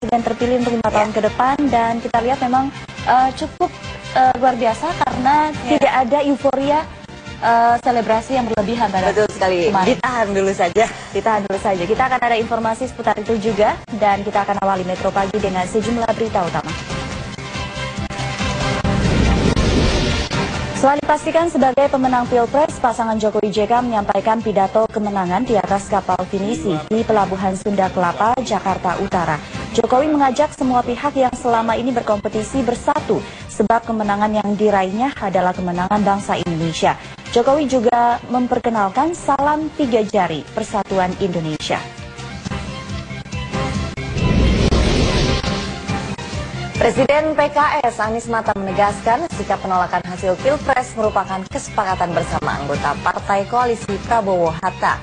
presiden terpilih untuk 5 tahun ke depan, dan kita lihat memang cukup luar biasa karena tidak ada euforia selebrasi yang berlebihan pada Betul sekali. kemarin. Ditahan dulu saja. Ditahan dulu saja. Kita akan ada informasi seputar itu juga, dan kita akan awali Metro Pagi dengan sejumlah berita utama. Setelah dipastikan sebagai pemenang Pilpres, pasangan Jokowi JK menyampaikan pidato kemenangan di atas kapal pinisi di Pelabuhan Sunda Kelapa, Jakarta Utara. Jokowi mengajak semua pihak yang selama ini berkompetisi bersatu, sebab kemenangan yang diraihnya adalah kemenangan bangsa Indonesia. Jokowi juga memperkenalkan salam 3 jari Persatuan Indonesia. Presiden PKS Anies Mata menegaskan sikap penolakan hasil Pilpres merupakan kesepakatan bersama anggota Partai Koalisi Prabowo-Hatta.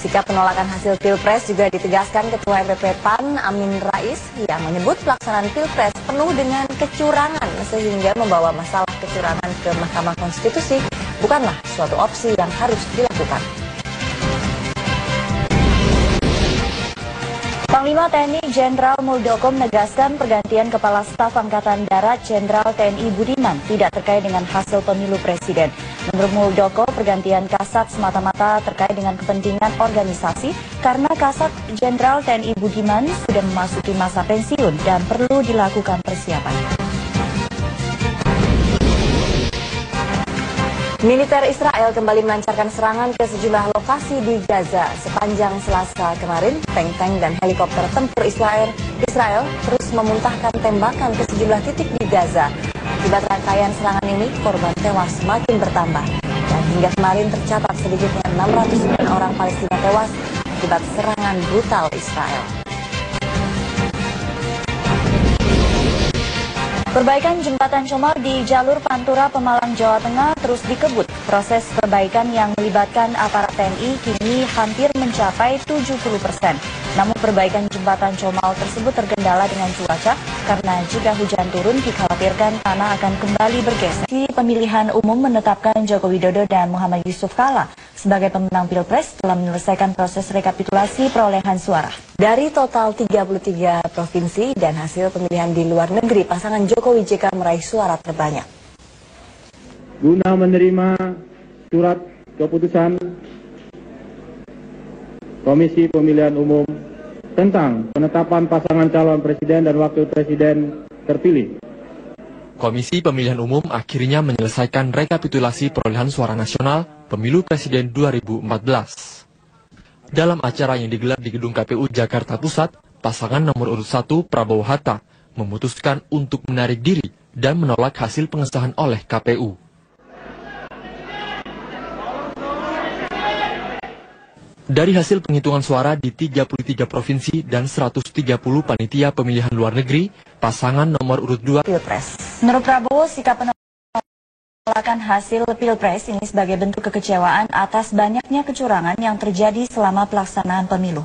Sikap penolakan hasil Pilpres juga ditegaskan Ketua MPP PAN Amin Rais yang menyebut pelaksanaan Pilpres penuh dengan kecurangan sehingga membawa masalah kecurangan ke Mahkamah Konstitusi bukanlah suatu opsi yang harus dilakukan. Panglima TNI Jenderal Muldoko menegaskan pergantian Kepala Staf Angkatan Darat Jenderal TNI Budiman tidak terkait dengan hasil pemilu presiden. Menurut Muldoko, pergantian Kasat semata-mata terkait dengan kepentingan organisasi karena Kasat Jenderal TNI Budiman sudah memasuki masa pensiun dan perlu dilakukan persiapan. Militer Israel kembali melancarkan serangan ke sejumlah lokasi di Gaza. Sepanjang Selasa kemarin, tank-tank dan helikopter tempur Israel terus memuntahkan tembakan ke sejumlah titik di Gaza. Akibat rangkaian serangan ini, korban tewas semakin bertambah. Dan hingga kemarin tercatat sedikitnya 609 orang Palestina tewas akibat serangan brutal Israel. Perbaikan jembatan Comal di jalur Pantura Pemalang, Jawa Tengah terus dikebut. Proses perbaikan yang melibatkan aparat TNI kini hampir mencapai 70%. Namun perbaikan jembatan Comal tersebut terkendala dengan cuaca karena jika hujan turun dikhawatirkan tanah akan kembali bergeser. Di pemilihan umum menetapkan Joko Widodo dan Muhammad Yusuf Kala sebagai pemenang Pilpres telah menyelesaikan proses rekapitulasi perolehan suara. Dari total 33 provinsi dan hasil pemilihan di luar negeri, pasangan Jokowi JK meraih suara terbanyak. Guna menerima surat keputusan Komisi Pemilihan Umum tentang penetapan pasangan calon presiden dan wakil presiden terpilih. Komisi Pemilihan Umum akhirnya menyelesaikan rekapitulasi perolehan suara nasional Pemilu Presiden 2014. Dalam acara yang digelar di Gedung KPU Jakarta Pusat, pasangan nomor urut 1 Prabowo-Hatta memutuskan untuk menarik diri dan menolak hasil pengesahan oleh KPU. Dari hasil penghitungan suara di 33 provinsi dan 130 panitia pemilihan luar negeri, pasangan nomor urut 2 Pilpres. Menurut Prabowo, sikap penolakan hasil Pilpres ini sebagai bentuk kekecewaan atas banyaknya kecurangan yang terjadi selama pelaksanaan pemilu.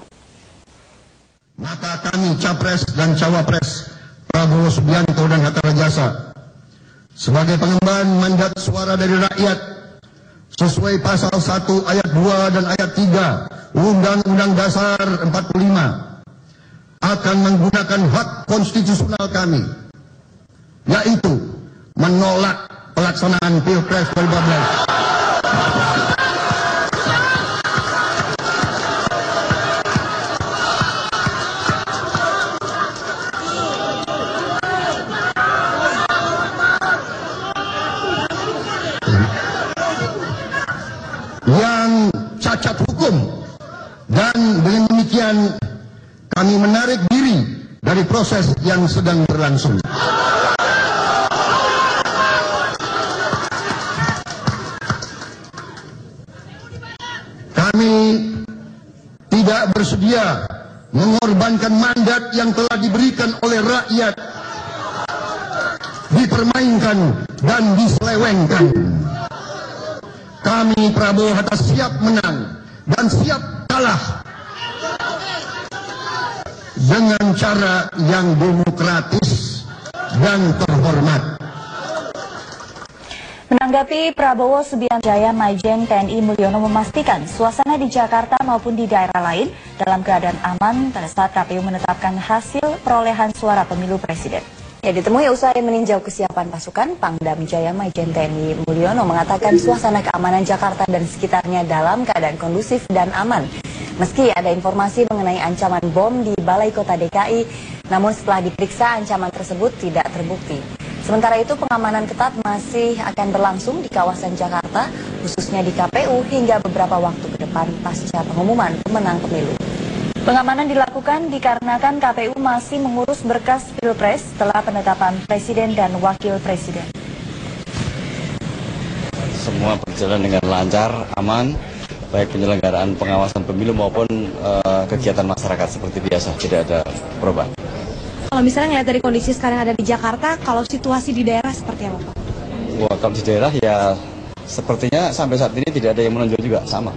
Maka kami Capres dan Cawapres Prabowo Subianto dan Hatta Rajasa sebagai pengemban mandat suara dari rakyat sesuai pasal 1 ayat 2 dan ayat 3 Undang-Undang Dasar 45 akan menggunakan hak konstitusional kami, yaitu menolak pelaksanaan Pilpres 2014. Yang cacat hukum, dan dengan demikian kami menarik diri dari proses yang sedang berlangsung. Kami tidak bersedia mengorbankan mandat yang telah diberikan oleh rakyat, dipermainkan dan diselewengkan. Kami Prabowo Hatta siap menang dan siap kalah dengan cara yang demokratis dan terhormat. Tanggapi Prabowo Subianto, Majen TNI Mulyono memastikan suasana di Jakarta maupun di daerah lain dalam keadaan aman pada saat KPU menetapkan hasil perolehan suara pemilu presiden. Ya, ditemui usai meninjau kesiapan pasukan, Pangdam Jaya Majen TNI Mulyono mengatakan suasana keamanan Jakarta dan sekitarnya dalam keadaan kondusif dan aman. Meski ada informasi mengenai ancaman bom di Balai Kota DKI, namun setelah diperiksa ancaman tersebut tidak terbukti. Sementara itu pengamanan ketat masih akan berlangsung di kawasan Jakarta, khususnya di KPU hingga beberapa waktu ke depan pasca pengumuman pemenang pemilu. Pengamanan dilakukan dikarenakan KPU masih mengurus berkas Pilpres setelah penetapan Presiden dan Wakil Presiden. Semua berjalan dengan lancar, aman, baik penyelenggaraan pengawasan pemilu maupun kegiatan masyarakat seperti biasa, tidak ada perubahan. Kalau misalnya ngeliat dari kondisi sekarang ada di Jakarta, kalau situasi di daerah seperti apa, Pak? Wah, kalau di daerah ya sepertinya sampai saat ini tidak ada yang menonjol juga, sama.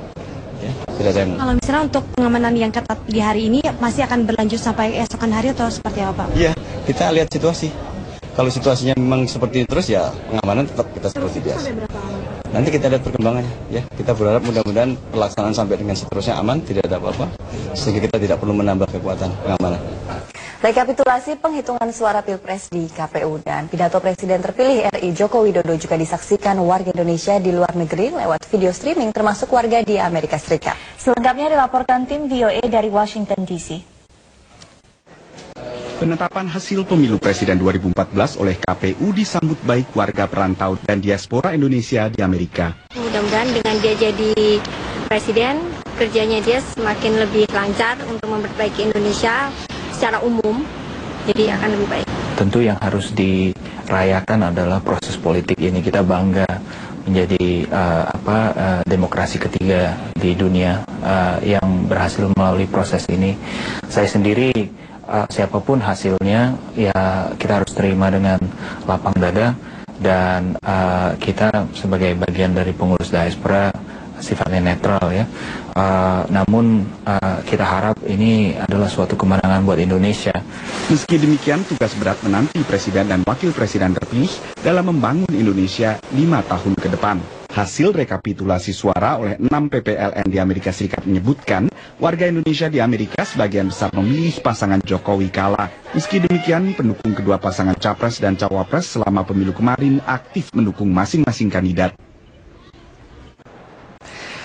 Ya, tidak ada yang... Kalau misalnya untuk pengamanan yang ketat di hari ini masih akan berlanjut sampai esokan hari atau seperti apa, Pak? Iya, kita lihat situasi. Kalau situasinya memang seperti ini terus ya pengamanan tetap kita seperti biasa. Sampai berapa lama? Nanti kita lihat perkembangannya. Ya, kita berharap mudah-mudahan pelaksanaan sampai dengan seterusnya aman, tidak ada apa-apa, sehingga kita tidak perlu menambah kekuatan pengamanan. Rekapitulasi penghitungan suara Pilpres di KPU dan pidato Presiden terpilih RI Joko Widodo juga disaksikan warga Indonesia di luar negeri lewat video streaming termasuk warga di Amerika Serikat. Selengkapnya dilaporkan tim VOA dari Washington DC. Penetapan hasil pemilu Presiden 2014 oleh KPU disambut baik warga perantau dan diaspora Indonesia di Amerika. Mudah-mudahan dengan dia jadi Presiden, kerjanya dia semakin lebih lancar untuk memperbaiki Indonesia secara umum, jadi akan lebih baik. Tentu yang harus dirayakan adalah proses politik ini. Kita bangga menjadi demokrasi ketiga di dunia yang berhasil melalui proses ini. Saya sendiri, siapapun hasilnya, ya kita harus terima dengan lapang dada, dan kita sebagai bagian dari pengurus diaspora sifatnya netral ya. Namun kita harap ini adalah suatu kemenangan buat Indonesia. Meski demikian, tugas berat menanti Presiden dan Wakil Presiden terpilih dalam membangun Indonesia 5 tahun ke depan. Hasil rekapitulasi suara oleh 6 PPLN di Amerika Serikat menyebutkan warga Indonesia di Amerika sebagian besar memilih pasangan Jokowi kalah. Meski demikian, pendukung kedua pasangan Capres dan Cawapres selama pemilu kemarin aktif mendukung masing-masing kandidat.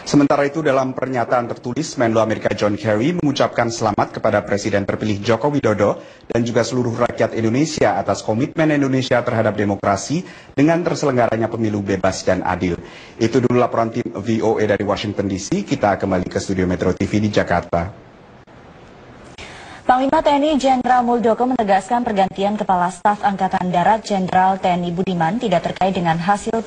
Sementara itu, dalam pernyataan tertulis, Menlo Amerika John Kerry mengucapkan selamat kepada Presiden terpilih Joko Widodo dan juga seluruh rakyat Indonesia atas komitmen Indonesia terhadap demokrasi dengan terselenggaranya pemilu bebas dan adil. Itu dulu laporan tim VOA dari Washington DC. Kita kembali ke studio Metro TV di Jakarta. Panglima TNI Jenderal Muldoko menegaskan pergantian Kepala Staf Angkatan Darat Jenderal TNI Budiman tidak terkait dengan hasil